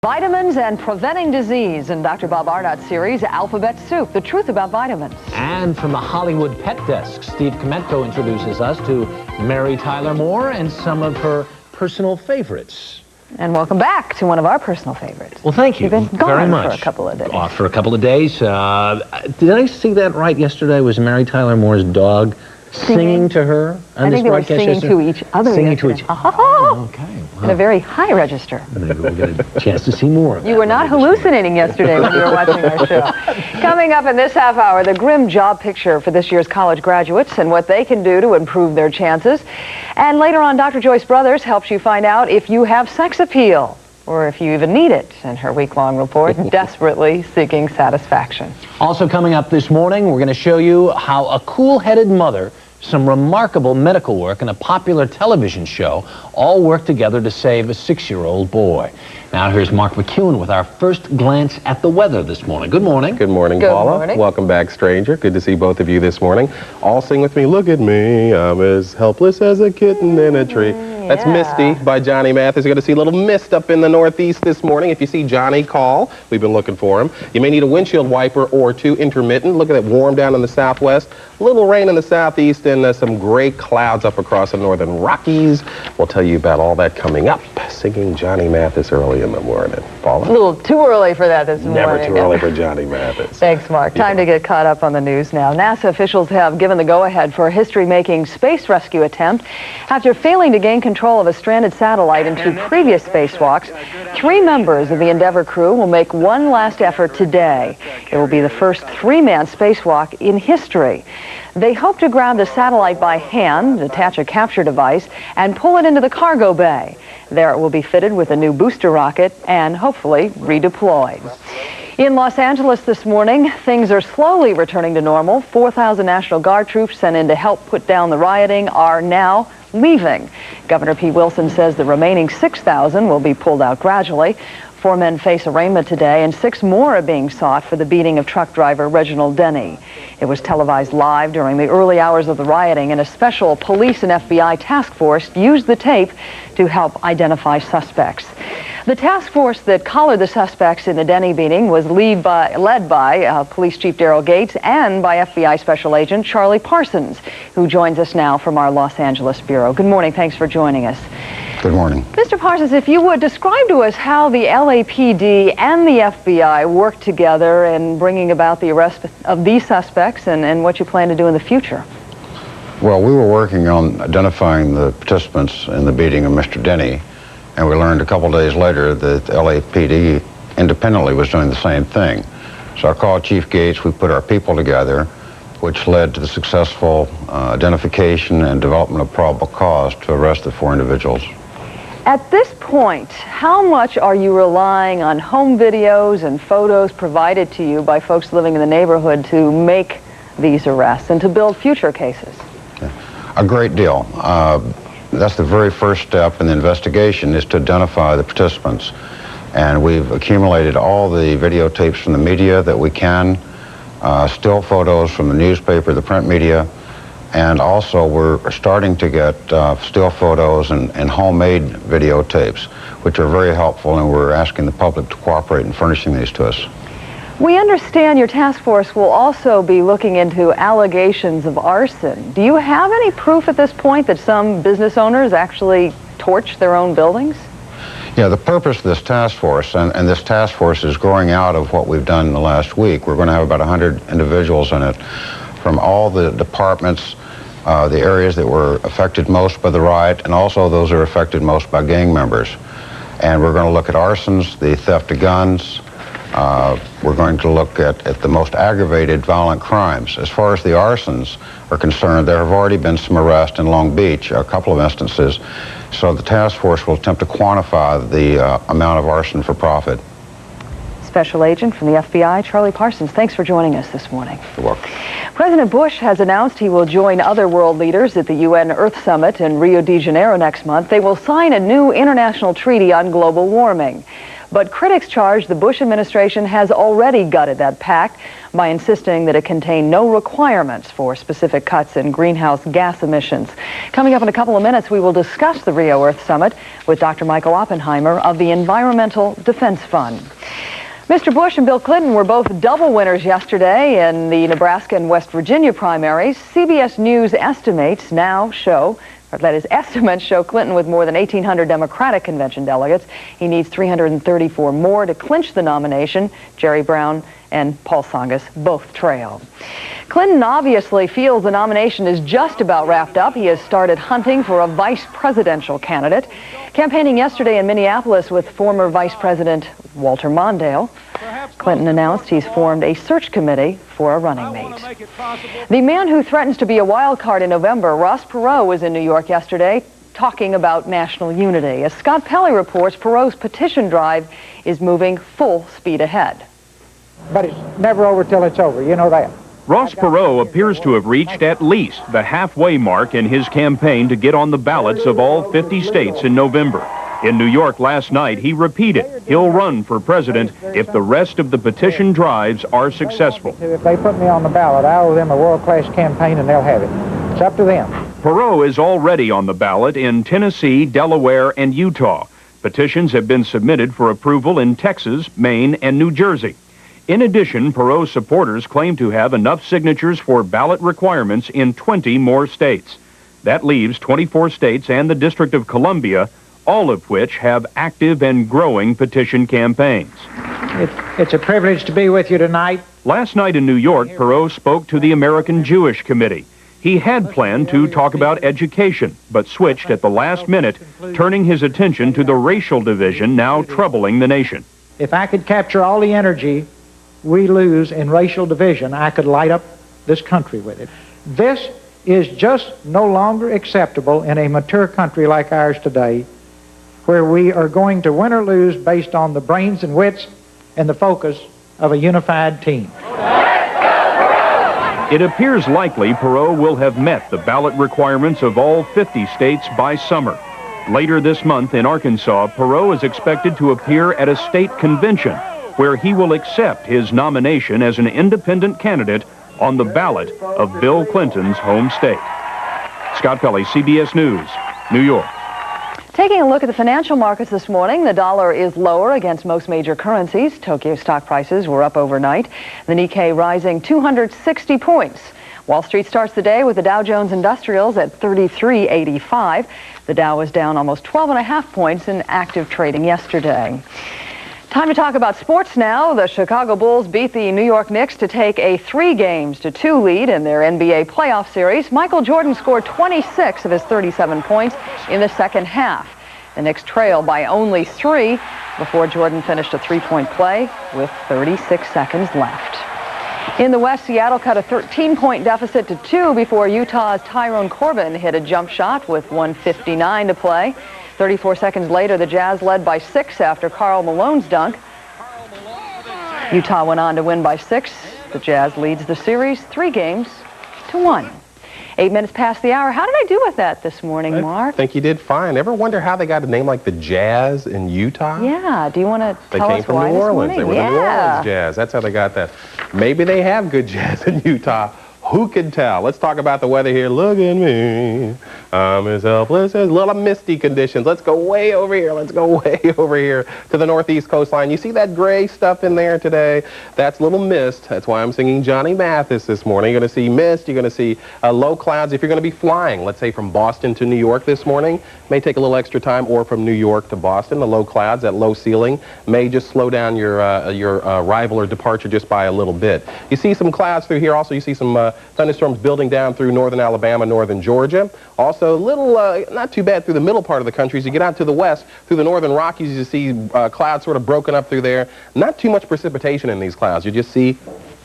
Vitamins and preventing disease in Dr. Bob Arnott's series, Alphabet Soup, the truth about vitamins. And from the Hollywood Pet Desk, Steve Kometko introduces us to Mary Tyler Moore and some of her personal favorites. And welcome back to one of our personal favorites. Well, thank you You've been gone very much. for a couple of days. Off for a couple of days. Did I see that right yesterday? Was Mary Tyler Moore's dog singing to her on this broadcast? I think they were singing to each other. Singing to each other. Oh, okay. Wow. In a very high register. Maybe we'll get a chance to see more of that. You were not hallucinating yesterday when you were watching our show. Coming up in this half hour, the grim job picture for this year's college graduates and what they can do to improve their chances. And later on, Dr. Joyce Brothers helps you find out if you have sex appeal, or if you even need it, in her week-long report, Desperately Seeking Satisfaction. Also coming up this morning, we're going to show you how a cool-headed mother, some remarkable medical work, and a popular television show all work together to save a 6-year-old boy. Now here's Mark McEwen with our first glance at the weather this morning. Good morning. Good morning, Paula. Morning. Welcome back, stranger. Good to see both of you this morning. All sing with me, look at me, I'm as helpless as a kitten in a tree. That's Misty by Johnny Mathis. You're going to see a little mist up in the northeast this morning. If you see Johnny, call. We've been looking for him. You may need a windshield wiper or two, intermittent. Look at that warm down in the southwest. A little rain in the southeast and some gray clouds up across the northern Rockies. We'll tell you about all that coming up. Singing Johnny Mathis early in the morning. Paula? A little too early for that this morning. Never too early for Johnny Mathis. Thanks, Mark. Time to get caught up on the news now. NASA officials have given the go-ahead for a history-making space rescue attempt. After failing to gain control of a stranded satellite in 2 previous spacewalks, 3 members of the Endeavour crew will make one last effort today. It will be the first 3-man spacewalk in history. They hope to grab the satellite by hand, attach a capture device, and pull it into the cargo bay. There it will be fitted with a new booster rocket and hopefully redeployed. In Los Angeles this morning, things are slowly returning to normal. 4,000 National Guard troops sent in to help put down the rioting are now leaving. Governor Pete Wilson says the remaining 6,000 will be pulled out gradually. 4 men face arraignment today, and 6 more are being sought for the beating of truck driver Reginald Denny. It was televised live during the early hours of the rioting, and a special police and F.B.I. task force used the tape to help identify suspects. The task force that collared the suspects in the Denny beating was led by Police Chief Daryl Gates and by FBI Special Agent Charlie Parsons, who joins us now from our Los Angeles Bureau. Good morning. Thanks for joining us. Good morning. Mr. Parsons, if you would describe to us how the LAPD and the FBI work together in bringing about the arrest of these suspects and what you plan to do in the future. Well, we were working on identifying the participants in the beating of Mr. Denny, and we learned a couple days later that the LAPD independently was doing the same thing. So I called Chief Gates, we put our people together, which led to the successful identification and development of probable cause to arrest the 4 individuals. At this point, how much are you relying on home videos and photos provided to you by folks living in the neighborhood to make these arrests and to build future cases? A great deal. That's the very first step in the investigation, is to identify the participants. And we've accumulated all the videotapes from the media that we can, still photos from the newspaper, the print media, and also we're starting to get still photos and homemade videotapes, which are very helpful, and we're asking the public to cooperate in furnishing these to us. We understand your task force will also be looking into allegations of arson. Do you have any proof at this point that some business owners actually torched their own buildings? Yeah, the purpose of this task force, and this task force is growing out of what we've done in the last week. We're going to have about 100 individuals in it from all the departments, the areas that were affected most by the riot, and also those that are affected most by gang members. And we're going to look at arsons, the theft of guns. We're going to look at the most aggravated violent crimes. As far as the arsons are concerned, there have already been some arrests in Long Beach, a couple of instances. So the task force will attempt to quantify the amount of arson for profit. Special Agent from the FBI, Charlie Parsons, thanks for joining us this morning. You're welcome. President Bush has announced he will join other world leaders at the UN Earth Summit in Rio de Janeiro next month. They will sign a new international treaty on global warming. But critics charge the Bush administration has already gutted that pact by insisting that it contained no requirements for specific cuts in greenhouse gas emissions. Coming up in a couple of minutes, we will discuss the Rio Earth Summit with Dr. Michael Oppenheimer of the Environmental Defense Fund. Mr. Bush and Bill Clinton were both double winners yesterday in the Nebraska and West Virginia primaries. CBS News estimates show Clinton with more than 1,800 Democratic convention delegates. He needs 334 more to clinch the nomination. Jerry Brown and Paul Tsongas both trail. Clinton obviously feels the nomination is just about wrapped up. He has started hunting for a vice presidential candidate. Campaigning yesterday in Minneapolis with former Vice President Walter Mondale, Clinton announced he's formed a search committee for a running mate. The man who threatens to be a wild card in November, Ross Perot, was in New York yesterday talking about national unity. As Scott Pelley reports, Perot's petition drive is moving full speed ahead. But it's never over till it's over, you know that. Ross Perot appears to have reached at least the halfway mark in his campaign to get on the ballots of all 50 states in November. In New York last night, he repeated he'll run for president if the rest of the petition drives are successful. If they put me on the ballot, I owe them a world-class campaign and they'll have it. It's up to them. Perot is already on the ballot in Tennessee, Delaware, and Utah. Petitions have been submitted for approval in Texas, Maine, and New Jersey. In addition, Perot's supporters claim to have enough signatures for ballot requirements in 20 more states. That leaves 24 states and the District of Columbia, all of which have active and growing petition campaigns. It's a privilege to be with you tonight. Last night in New York, Perot spoke to the American Jewish Committee. He had planned to talk about education, but switched at the last minute, turning his attention to the racial division now troubling the nation. If I could capture all the energy we lose in racial division, I could light up this country with it. This is just no longer acceptable in a mature country like ours today, where we are going to win or lose based on the brains and wits and the focus of a unified team. It appears likely Perot will have met the ballot requirements of all 50 states by summer. Later this month in Arkansas, Perot is expected to appear at a state convention where he will accept his nomination as an independent candidate on the ballot of Bill Clinton's home state. Scott Pelley, CBS News, New York. Taking a look at the financial markets this morning, the dollar is lower against most major currencies. Tokyo stock prices were up overnight. The Nikkei rising 260 points. Wall Street starts the day with the Dow Jones Industrials at 33.85. The Dow was down almost 12.5 points in active trading yesterday. Time to talk about sports now. The Chicago Bulls beat the New York Knicks to take a 3-2 lead in their NBA playoff series. Michael Jordan scored 26 of his 37 points in the second half. The Knicks trailed by only 3 before Jordan finished a 3-point play with 36 seconds left. In the West, Seattle cut a 13-point deficit to 2 before Utah's Tyrone Corbin hit a jump shot with 1:59 to play. 34 seconds later, the Jazz led by 6 after Karl Malone's dunk. Utah went on to win by 6. The Jazz leads the series 3-1. 8 minutes past the hour. How did I do with that this morning, Mark? I think you did fine. Ever wonder how they got a name like the Jazz in Utah? Yeah. Do you want to tell us why? They came from New Orleans. They were the New Yeah. Orleans Jazz. That's how they got that. Maybe they have good jazz in Utah. Who can tell? Let's talk about the weather here. Look at me. I'm as helpless as little misty conditions. Let's go way over here. Let's go way over here to the northeast coastline. You see that gray stuff in there today? That's little mist. That's why I'm singing Johnny Mathis this morning. You're going to see mist. You're going to see low clouds. If you're going to be flying, let's say from Boston to New York this morning, may take a little extra time, or from New York to Boston, the low clouds, that low ceiling, may just slow down your arrival or departure just by a little bit. You see some clouds through here. Also, you see some thunderstorms building down through northern Alabama, northern Georgia. Also, a little, not too bad through the middle part of the country. As you get out to the west, through the northern Rockies, you see clouds sort of broken up through there. Not too much precipitation in these clouds. You just see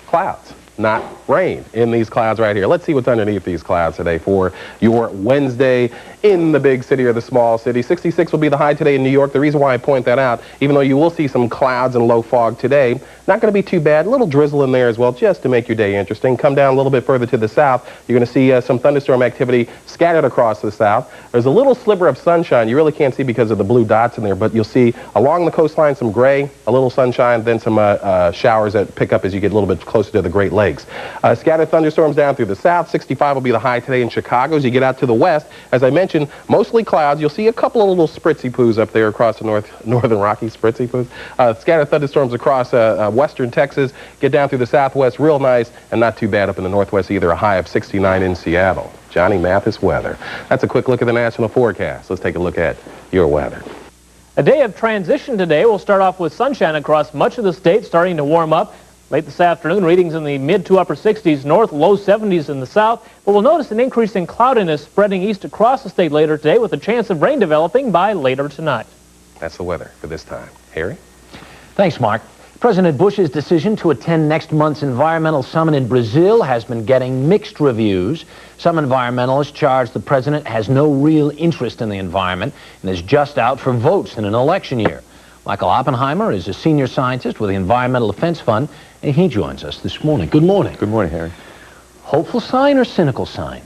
clouds. not rain in these clouds right here. Let's see what's underneath these clouds today for your Wednesday in the big city or the small city. 66 will be the high today in New York. The reason why I point that out, even though you will see some clouds and low fog today, not going to be too bad. A little drizzle in there as well, just to make your day interesting. Come down a little bit further to the south. You're going to see some thunderstorm activity scattered across the south. There's a little sliver of sunshine. You really can't see because of the blue dots in there, but you'll see along the coastline some gray, a little sunshine, then some showers that pick up as you get a little bit closer to the Great Lakes. Scattered thunderstorms down through the south. 65 will be the high today in Chicago. As you get out to the west, as I mentioned, mostly clouds. You'll see a couple of little spritzy poos up there across the northern Rockies, spritzy poos. Scattered thunderstorms across western Texas. Get down through the southwest, real nice, and not too bad up in the northwest either. A high of 69 in Seattle. Johnny Mathis weather. That's a quick look at the national forecast. Let's take a look at your weather. A day of transition today. We'll start off with sunshine across much of the state, starting to warm up. Late this afternoon, readings in the mid to upper 60s north, low 70s in the south. But we'll notice an increase in cloudiness spreading east across the state later today with a chance of rain developing by later tonight. That's the weather for this time. Harry? Thanks, Mark. President Bush's decision to attend next month's environmental summit in Brazil has been getting mixed reviews. Some environmentalists charge the president has no real interest in the environment and is just out for votes in an election year. Michael Oppenheimer is a senior scientist with the Environmental Defense Fund, and he joins us this morning. Good morning. Good morning, Harry. Hopeful sign or cynical sign?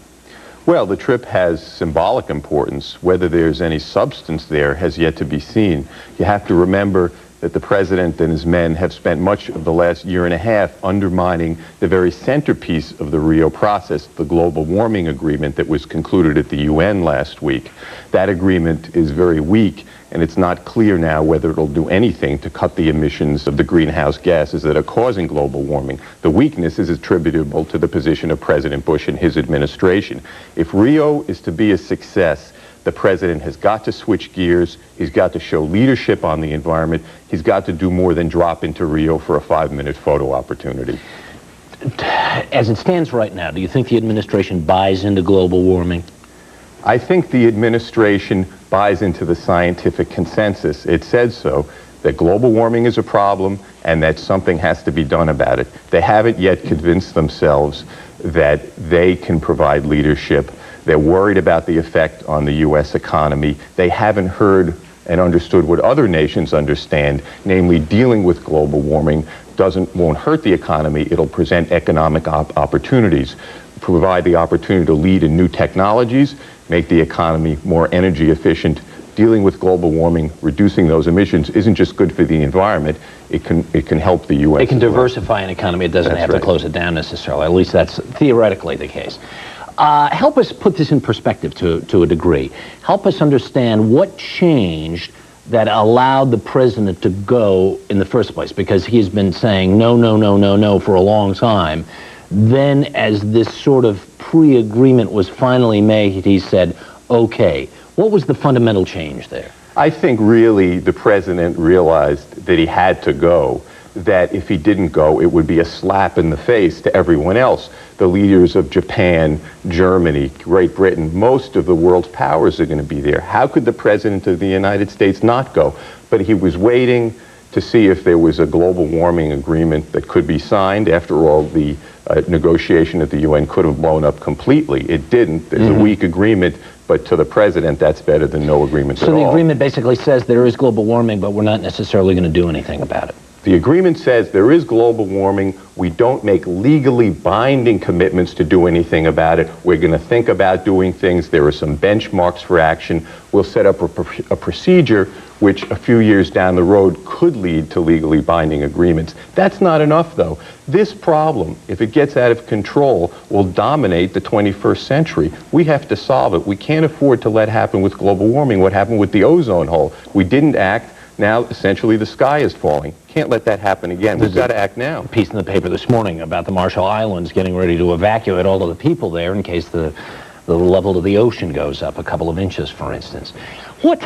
Well, the trip has symbolic importance. Whether there's any substance there has yet to be seen. You have to remember that the president and his men have spent much of the last year and a half undermining the very centerpiece of the Rio process, the global warming agreement that was concluded at the UN last week. That agreement is very weak, and it's not clear now whether it'll do anything to cut the emissions of the greenhouse gases that are causing global warming. The weakness is attributable to the position of President Bush and his administration. If Rio is to be a success, the president has got to switch gears. He's got to show leadership on the environment. He's got to do more than drop into Rio for a 5-minute photo opportunity. As it stands right now, do you think the administration buys into global warming? I think the administration buys into the scientific consensus. It said so, that global warming is a problem and that something has to be done about it. They haven't yet convinced themselves that they can provide leadership. They're worried about the effect on the U.S. economy. They haven't heard and understood what other nations understand, namely dealing with global warming won't hurt the economy. It'll present economic opportunities, provide the opportunity to lead in new technologies, make the economy more energy efficient. Dealing with global warming, reducing those emissions isn't just good for the environment. It can help the U.S. It can diversify an economy. It doesn't have to close it down necessarily. At least that's theoretically the case. Help us put this in perspective to a degree. Help us understand what changed that allowed the president to go in the first place, because he's been saying no, no, no, no, no for a long time. Then as this sort of pre-agreement was finally made, he said, okay. What was the fundamental change there? I think really the president realized that he had to go, that if he didn't go, it would be a slap in the face to everyone else. The leaders of Japan, Germany, Great Britain, most of the world's powers are going to be there. How could the president of the United States not go? But he was waiting to see if there was a global warming agreement that could be signed. After all, the negotiation at the UN could have blown up completely. It didn't. There's a weak agreement, but to the president, that's better than no agreement at all. So the agreement basically says there is global warming, but we're not necessarily going to do anything about it. The agreement says there is global warming. We don't make legally binding commitments to do anything about it. We're going to think about doing things. There are some benchmarks for action. We'll set up a procedure which a few years down the road could lead to legally binding agreements. That's not enough, though. This problem, if it gets out of control, will dominate the 21st century. We have to solve it. We can't afford to let happen with global warming what happened with the ozone hole. We didn't act. Now, essentially, the sky is falling. Can't let that happen again. We've got to act now. A piece in the paper this morning about the Marshall Islands getting ready to evacuate all of the people there in case the level of the ocean goes up a couple of inches, for instance. What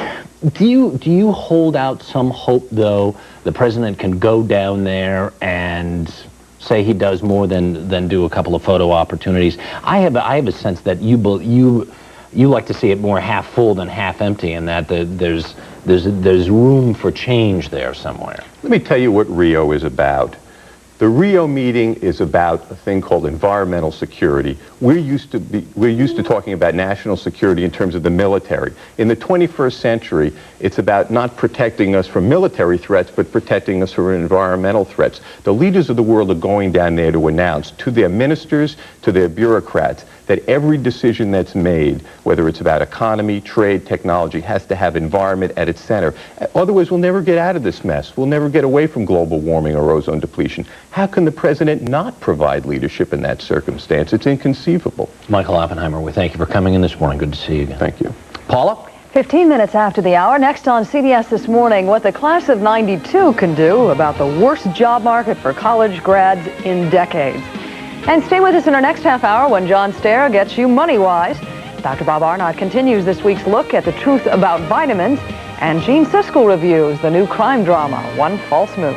do you hold out some hope, though, the president can go down there and say he does more than do a couple of photo opportunities? I have a sense that you like to see it more half full than half empty, and that there's room for change there somewhere. Let me tell you what Rio is about. The Rio meeting is about a thing called environmental security. We're used to talking about national security in terms of the military. In the 21st century, it's about not protecting us from military threats, but protecting us from environmental threats. The leaders of the world are going down there to announce to their ministers, to their bureaucrats, that every decision that's made, whether it's about economy, trade, technology, has to have environment at its center. Otherwise, we'll never get out of this mess. We'll never get away from global warming or ozone depletion. How can the president not provide leadership in that circumstance? It's inconceivable. Michael Oppenheimer, we thank you for coming in this morning. Good to see you again. Thank you. Paula? 15 minutes after the hour, next on CBS This Morning, what the class of '92 can do about the worst job market for college grads in decades. And stay with us in our next half hour when John Stair gets you money-wise. Dr. Bob Arnott continues this week's look at the truth about vitamins, and Gene Siskel reviews the new crime drama, One False Move.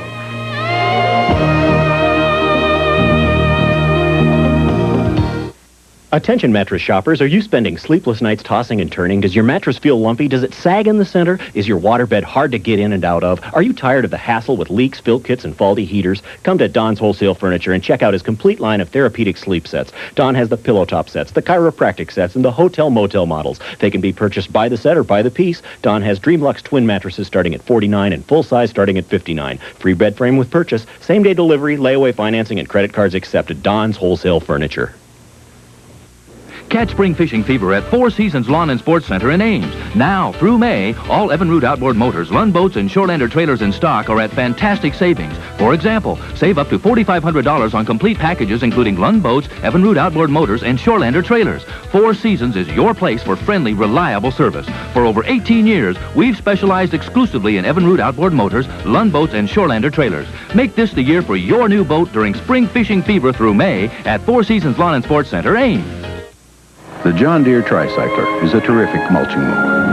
Attention mattress shoppers, are you spending sleepless nights tossing and turning? Does your mattress feel lumpy? Does it sag in the center? Is your waterbed hard to get in and out of? Are you tired of the hassle with leaks, fill kits, and faulty heaters? Come to Don's Wholesale Furniture and check out his complete line of therapeutic sleep sets. Don has the pillow top sets, the chiropractic sets, and the hotel motel models. They can be purchased by the set or by the piece. Don has Dreamlux twin mattresses starting at $49 and full size starting at $59. Free bed frame with purchase, same day delivery, layaway financing, and credit cards accepted. Don's Wholesale Furniture. Catch spring fishing fever at Four Seasons Lawn and Sports Center in Ames. Now, through May, all Evinrude outboard motors, Lund boats, and Shorelander trailers in stock are at fantastic savings. For example, save up to $4,500 on complete packages including Lund boats, Evinrude outboard motors, and Shorelander trailers. Four Seasons is your place for friendly, reliable service. For over 18 years, we've specialized exclusively in Evinrude outboard motors, Lund boats, and Shorelander trailers. Make this the year for your new boat during spring fishing fever through May at Four Seasons Lawn and Sports Center, Ames. The John Deere Tricycler is a terrific mulching mower.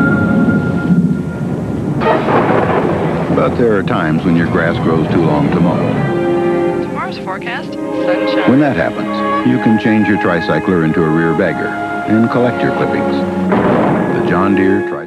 But there are times when your grass grows too long to mow. Tomorrow's forecast, sunshine. When that happens, you can change your tricycler into a rear bagger and collect your clippings. The John Deere Tricycler.